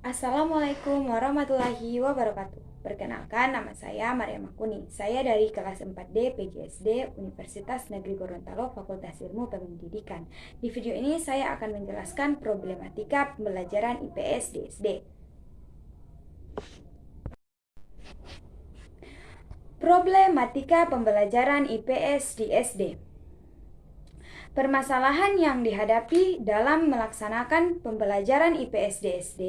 Assalamualaikum warahmatullahi wabarakatuh. Perkenalkan, nama saya Maria Makuni. Saya dari kelas 4D PGSD Universitas Negeri Gorontalo Fakultas Ilmu Pendidikan. Di video ini saya akan menjelaskan problematika pembelajaran IPS di SD. Problematika pembelajaran IPS di SD. Permasalahan yang dihadapi dalam melaksanakan pembelajaran IPS di SD,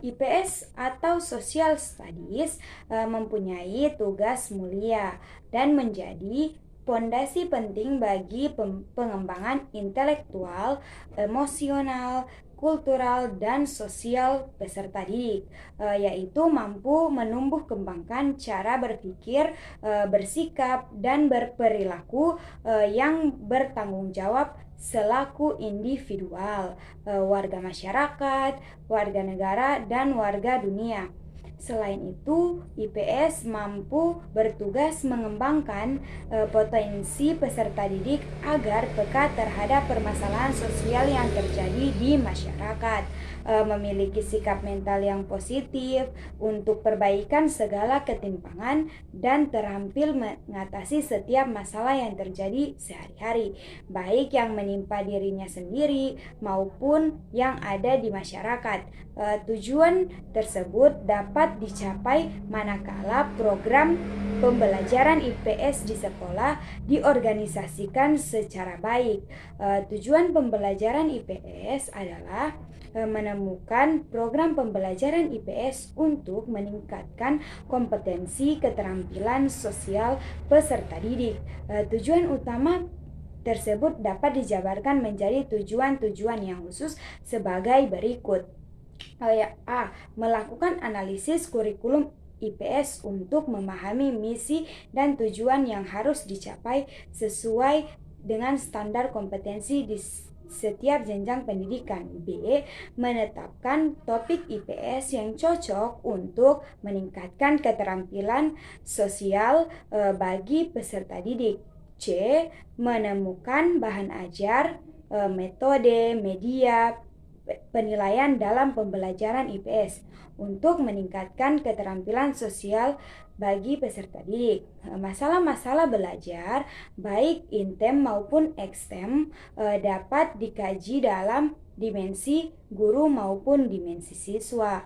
IPS atau Social Studies mempunyai tugas mulia dan menjadi pondasi penting bagi pengembangan intelektual, emosional, kultural, dan sosial peserta didik, yaitu mampu menumbuh kembangkan cara berpikir, bersikap, dan berperilaku yang bertanggung jawab selaku individual, warga masyarakat, warga negara, dan warga dunia. Selain itu, IPS mampu bertugas mengembangkan potensi peserta didik agar peka terhadap permasalahan sosial yang terjadi di masyarakat, memiliki sikap mental yang positif untuk perbaikan segala ketimpangan, dan terampil mengatasi setiap masalah yang terjadi sehari-hari, baik yang menimpa dirinya sendiri maupun yang ada di masyarakat. Tujuan tersebut dapat dicapai manakala program pembelajaran IPS di sekolah diorganisasikan secara baik. Tujuan pembelajaran IPS adalah menemukan program pembelajaran IPS untuk meningkatkan kompetensi keterampilan sosial peserta didik. Tujuan utama tersebut dapat dijabarkan menjadi tujuan-tujuan yang khusus sebagai berikut. A. Melakukan analisis kurikulum IPS untuk memahami misi dan tujuan yang harus dicapai sesuai dengan standar kompetensi di setiap jenjang pendidikan. B. Menetapkan topik IPS yang cocok untuk meningkatkan keterampilan sosial bagi peserta didik. C. Menemukan bahan ajar, metode, media, penilaian dalam pembelajaran IPS untuk meningkatkan keterampilan sosial bagi peserta didik. Masalah-masalah belajar baik intem maupun ekstem dapat dikaji dalam dimensi guru maupun dimensi siswa.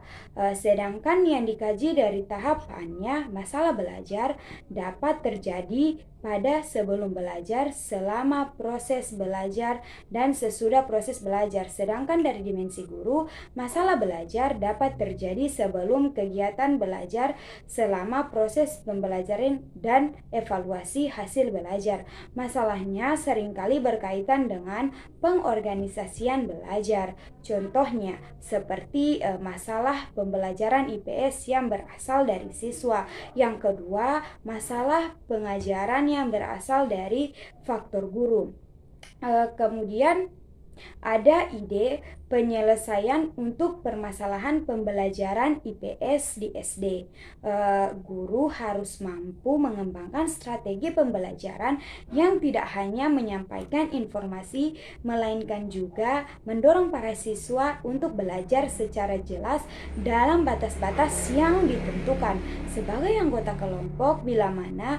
Sedangkan yang dikaji dari tahapannya, masalah belajar dapat terjadi pada sebelum belajar, selama proses belajar, dan sesudah proses belajar. Sedangkan dari dimensi guru, masalah belajar dapat terjadi sebelum kegiatan belajar, selama proses pembelajaran, dan evaluasi hasil belajar. Masalahnya seringkali berkaitan dengan pengorganisasian belajar. Contohnya seperti masalah pembelajaran IPS yang berasal dari siswa. Yang kedua, masalah pengajaran yang berasal dari faktor guru. Kemudian ada ide penyelesaian untuk permasalahan pembelajaran IPS di SD. Guru harus mampu mengembangkan strategi pembelajaran yang tidak hanya menyampaikan informasi, melainkan juga mendorong para siswa untuk belajar secara jelas dalam batas-batas yang ditentukan. Sebagai anggota kelompok, bila mana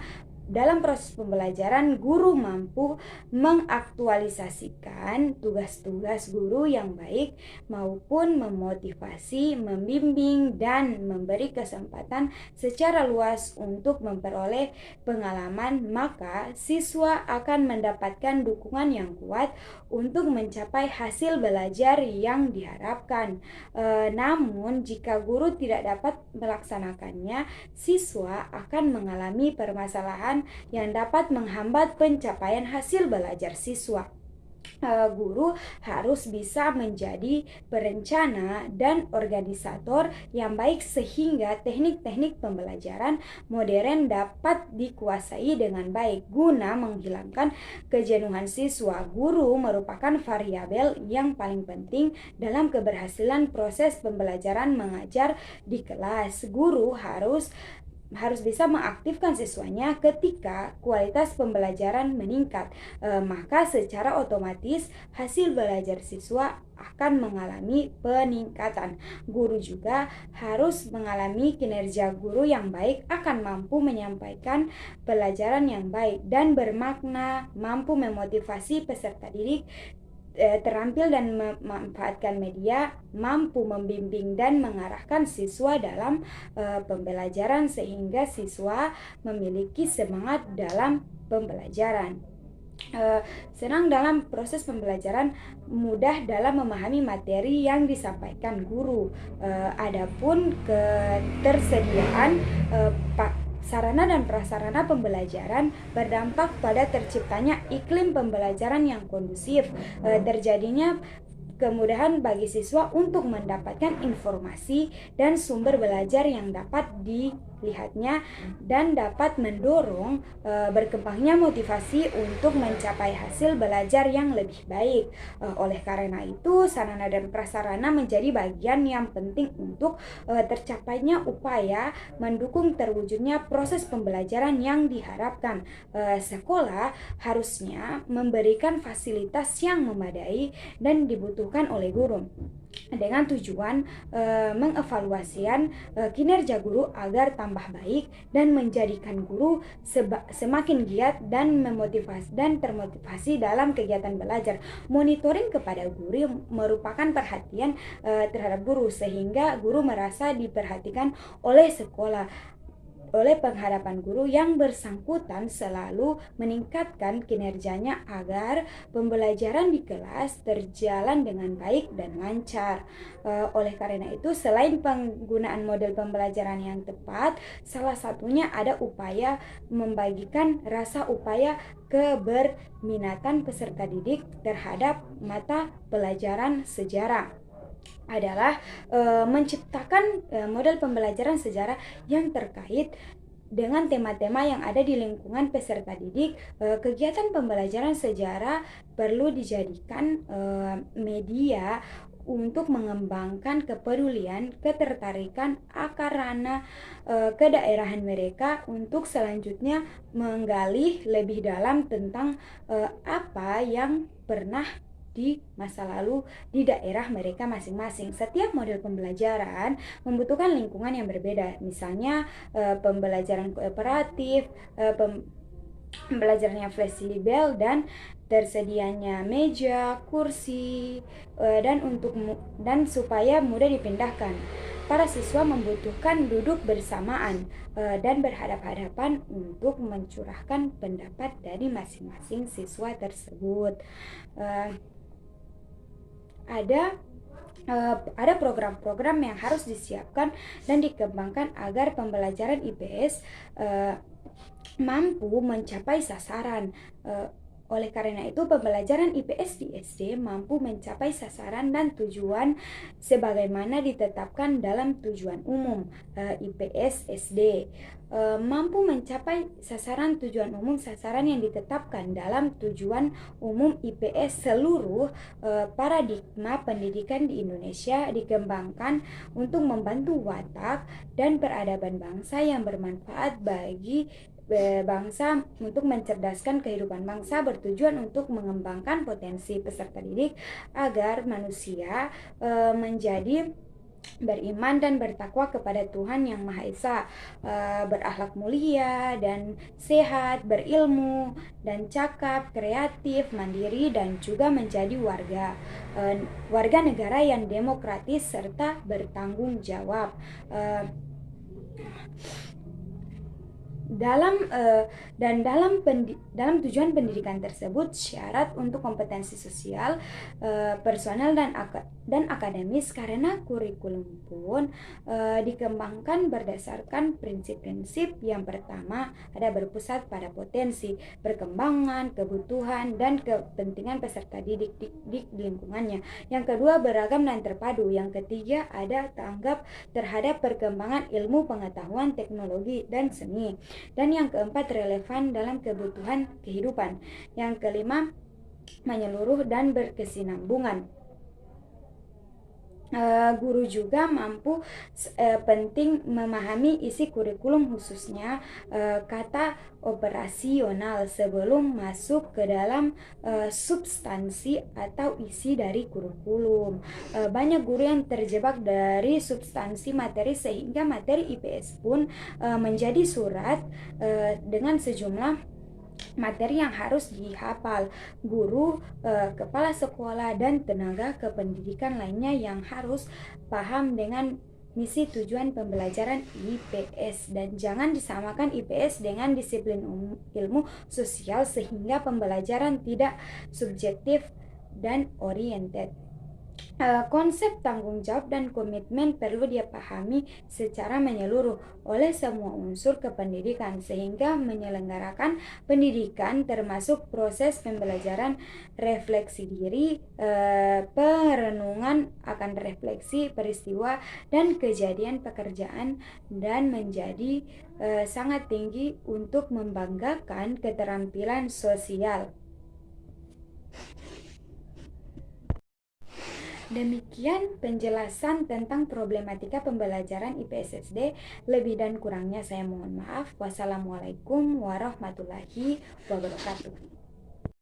dalam proses pembelajaran guru mampu mengaktualisasikan tugas-tugas guru yang baik maupun memotivasi, membimbing, dan memberi kesempatan secara luas untuk memperoleh pengalaman, maka siswa akan mendapatkan dukungan yang kuat untuk mencapai hasil belajar yang diharapkan. Namun jika guru tidak dapat melaksanakannya, siswa akan mengalami permasalahan yang dapat menghambat pencapaian hasil belajar siswa. Guru harus bisa menjadi perencana dan organisator yang baik sehingga teknik-teknik pembelajaran modern dapat dikuasai dengan baik guna menghilangkan kejenuhan siswa. Guru merupakan variabel yang paling penting dalam keberhasilan proses pembelajaran mengajar di kelas. Guru harus bisa mengaktifkan siswanya ketika kualitas pembelajaran meningkat, maka secara otomatis hasil belajar siswa akan mengalami peningkatan. Guru juga harus mengalami kinerja guru yang baik, akan mampu menyampaikan pelajaran yang baik dan bermakna, mampu memotivasi peserta didik, terampil dan memanfaatkan media, mampu membimbing dan mengarahkan siswa dalam pembelajaran sehingga siswa memiliki semangat dalam pembelajaran. Senang dalam proses pembelajaran, mudah dalam memahami materi yang disampaikan guru. Adapun ketersediaan sarana dan prasarana pembelajaran berdampak pada terciptanya iklim pembelajaran yang kondusif, terjadinya kemudahan bagi siswa untuk mendapatkan informasi dan sumber belajar yang dapat dilihatnya dan dapat mendorong berkembangnya motivasi untuk mencapai hasil belajar yang lebih baik. Oleh karena itu, sarana dan prasarana menjadi bagian yang penting untuk tercapainya upaya mendukung terwujudnya proses pembelajaran yang diharapkan. Sekolah harusnya memberikan fasilitas yang memadai dan dibutuhkan oleh guru dengan tujuan mengevaluasian kinerja guru agar tambah baik dan menjadikan guru semakin giat dan termotivasi dalam kegiatan belajar. Monitoring kepada guru merupakan perhatian terhadap guru sehingga guru merasa diperhatikan oleh sekolah. Oleh penghadapan guru yang bersangkutan selalu meningkatkan kinerjanya agar pembelajaran di kelas terjalan dengan baik dan lancar. Oleh karena itu, selain penggunaan model pembelajaran yang tepat, salah satunya ada upaya membagikan rasa upaya keberminatan peserta didik terhadap mata pelajaran sejarah adalah menciptakan model pembelajaran sejarah yang terkait dengan tema-tema yang ada di lingkungan peserta didik. Kegiatan pembelajaran sejarah perlu dijadikan media untuk mengembangkan kepedulian, ketertarikan akarana kedaerahan mereka untuk selanjutnya menggali lebih dalam tentang apa yang pernah di masa lalu di daerah mereka masing-masing. Setiap model pembelajaran membutuhkan lingkungan yang berbeda. Misalnya pembelajaran kooperatif, pembelajarannya fleksibel dan tersedianya meja, kursi, dan supaya mudah dipindahkan. Para siswa membutuhkan duduk bersamaan dan berhadap-hadapan untuk mencurahkan pendapat dari masing-masing siswa tersebut. Ada program-program yang harus disiapkan dan dikembangkan agar pembelajaran IPS mampu mencapai sasaran. Oleh karena itu, pembelajaran IPS di SD mampu mencapai sasaran dan tujuan sebagaimana ditetapkan dalam tujuan umum IPS SD. Mampu mencapai sasaran tujuan umum sasaran yang ditetapkan dalam tujuan umum IPS. Seluruh paradigma pendidikan di Indonesia dikembangkan untuk membantu watak dan peradaban bangsa yang bermanfaat bagi bangsa, untuk mencerdaskan kehidupan bangsa, bertujuan untuk mengembangkan potensi peserta didik agar manusia menjadi beriman dan bertakwa kepada Tuhan Yang Maha Esa, berakhlak mulia dan sehat, berilmu dan cakap, kreatif, mandiri, dan juga menjadi warga negara yang demokratis serta bertanggung jawab. dalam tujuan pendidikan tersebut, syarat untuk kompetensi sosial, personal dan akademis, karena kurikulum pun dikembangkan berdasarkan prinsip-prinsip. Yang pertama ada berpusat pada potensi, perkembangan, kebutuhan, dan kepentingan peserta didik di lingkungannya. Yang kedua beragam dan terpadu. Yang ketiga ada tanggap terhadap perkembangan ilmu, pengetahuan, teknologi, dan seni. Dan yang keempat relevan dalam kebutuhan kehidupan. Yang kelima menyeluruh dan berkesinambungan. Guru juga penting memahami isi kurikulum, khususnya kata operasional, sebelum masuk ke dalam substansi atau isi dari kurikulum. Banyak guru yang terjebak dari substansi materi, sehingga materi IPS pun menjadi surat dengan sejumlah materi yang harus dihafal. Guru, kepala sekolah, dan tenaga kependidikan lainnya yang harus paham dengan misi tujuan pembelajaran IPS. Dan jangan disamakan IPS dengan disiplin ilmu sosial, sehingga pembelajaran tidak subjektif dan oriented. Konsep tanggung jawab dan komitmen perlu dipahami secara menyeluruh oleh semua unsur kependidikan, sehingga menyelenggarakan pendidikan termasuk proses pembelajaran, refleksi diri, perenungan akan refleksi peristiwa dan kejadian pekerjaan, dan menjadi sangat tinggi untuk membanggakan keterampilan sosial. Demikian penjelasan tentang problematika pembelajaran IPS SD. Lebih dan kurangnya saya mohon maaf. Wassalamualaikum warahmatullahi wabarakatuh.